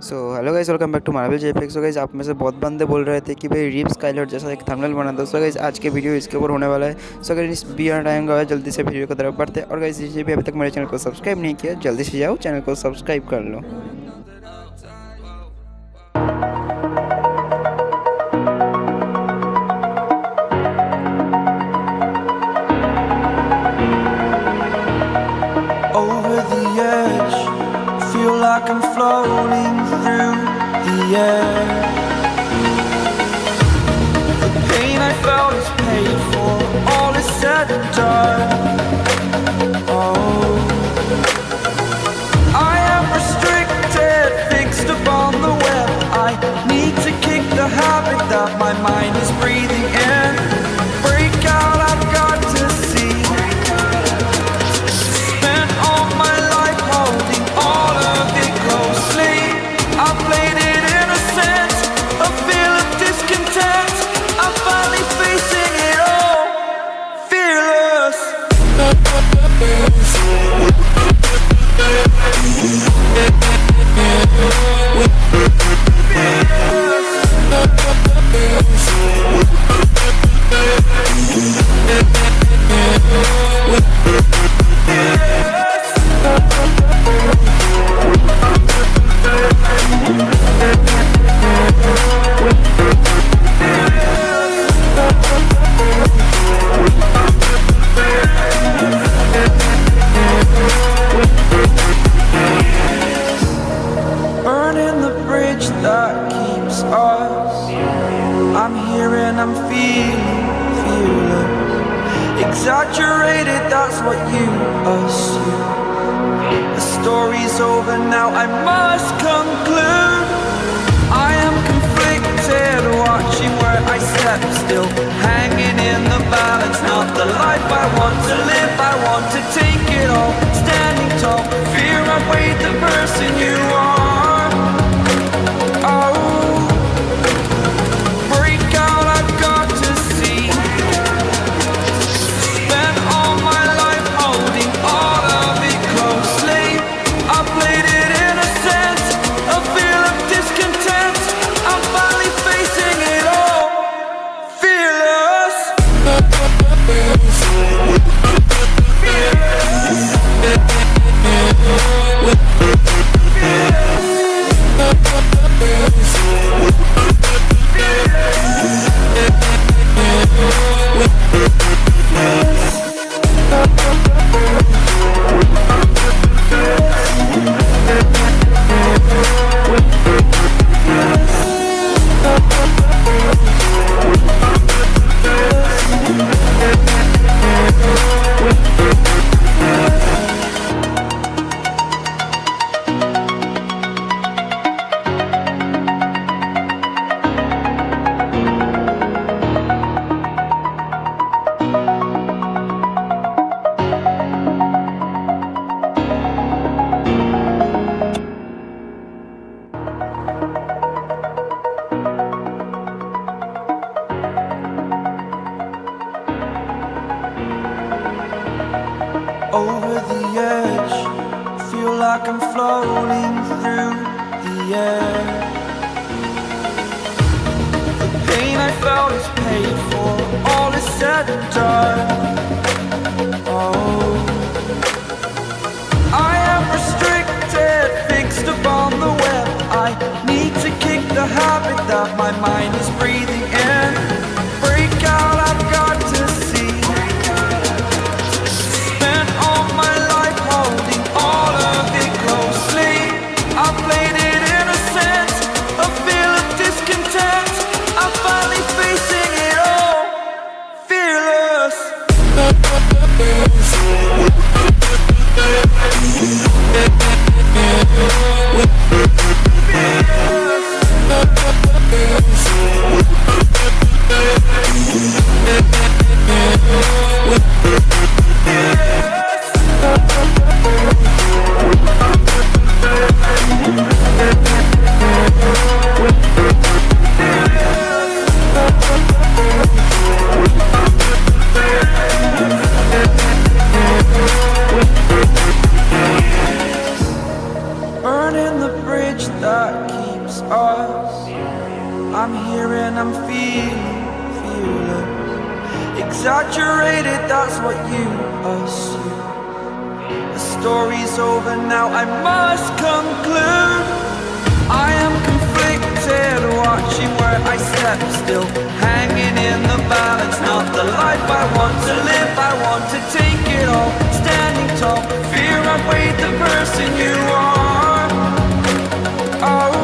So hello guys, welcome back to Marvel JFX. So guys, आप में से बहुत बंदे बोल रहे थे कि भाई रिप स्काइलॉर्ड जैसा एक थंबनेल बना दो। सो गाइस, आज के वीडियो इसके ऊपर होने वाला है। सो अगर इस बियॉन्ड टाइम का जल्दी से वीडियो की तरफ बढ़ते हैं। और गाइस, जिसने भी अभी तक मेरे चैनल को सब्सक्राइब नहीं किया, जल्दी से जाओ चैनल को सब्सक्राइब कर लो। Over the edge, feel like I'm floating through the air. The pain I felt is paid for, all is said and done. Oh, I am restricted, fixed upon the web. I need to kick the habit that my mind is breathing in. Break out, I've got to see. I played it innocent, a feel of discontent. I'm finally facing it all, fearless. Burning the bridge that keeps us. I'm here and I'm feeling fearless. Exaggerated, that's what you assume. The story's over now, I must conclude. I am conflicted, watching where I step still, hanging in the balance. Not the life I want to live, I want to take it all. Standing tall, fear I weighed the person you are. Oh, break out, I've got to see. Spent all my life holding all of it closely. I played it innocent, a feel of discontent. I'm finally facing it all, fearless. Over the edge, feel like I'm floating through the air. The pain I felt is paid for, all is said and done. Oh, I am restricted, fixed upon the web. I need to kick the habit that my mind is breathing in. Break out, I've got to see. Spent all my life holding all of it closely. I played it innocent, a feel of discontent. I'm finally facing it all, fearless. Fearless. that keeps us. I'm here and I'm feeling fearless. Exaggerated, that's what you assume. The story's over now, I must conclude. I am conflicted, watching where I step still, hanging in the balance. Not the life I want to live, I want to take it all. Standing tall, fear I've weighed the person you are. Oh,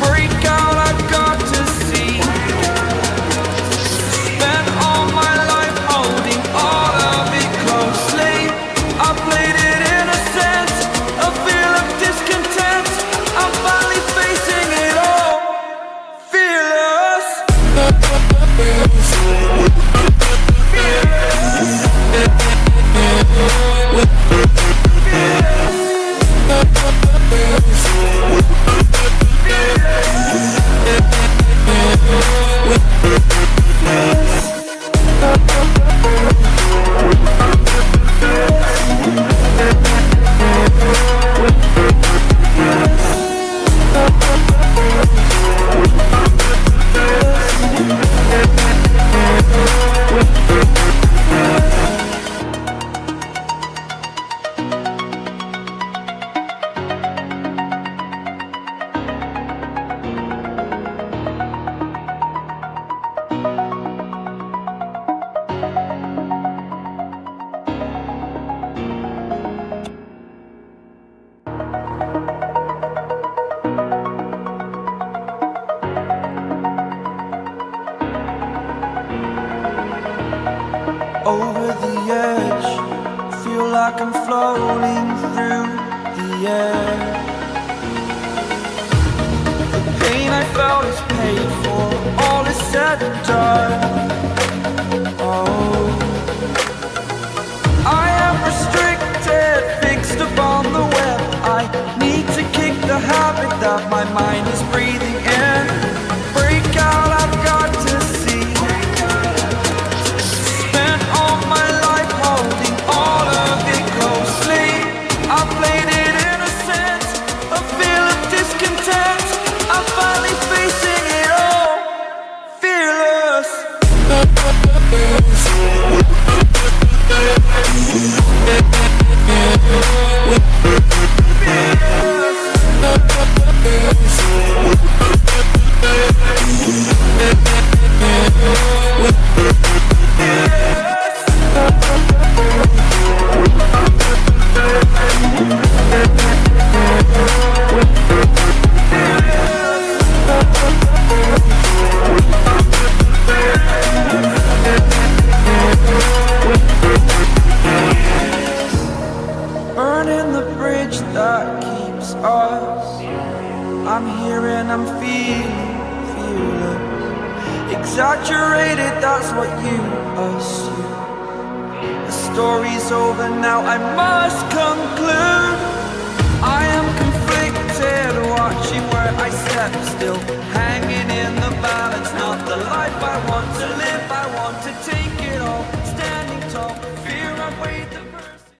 break out, I've got to see. Spent all my life holding all of it closely. I played it innocent, a feel of discontent. I'm finally facing it all, fearless. Over the edge, feel like I'm floating through the air. The pain I felt is paid for, all is said and done. Oh, I am restricted, fixed upon the web. I need to kick the habit that my mind is breathing in. Break out, I've got to see. Burning the bridge that keeps us. I'm here and I'm feeling fearless. Exaggerated, that's what you assume. The story's over now, I must conclude. I am conflicted, watching where I step still,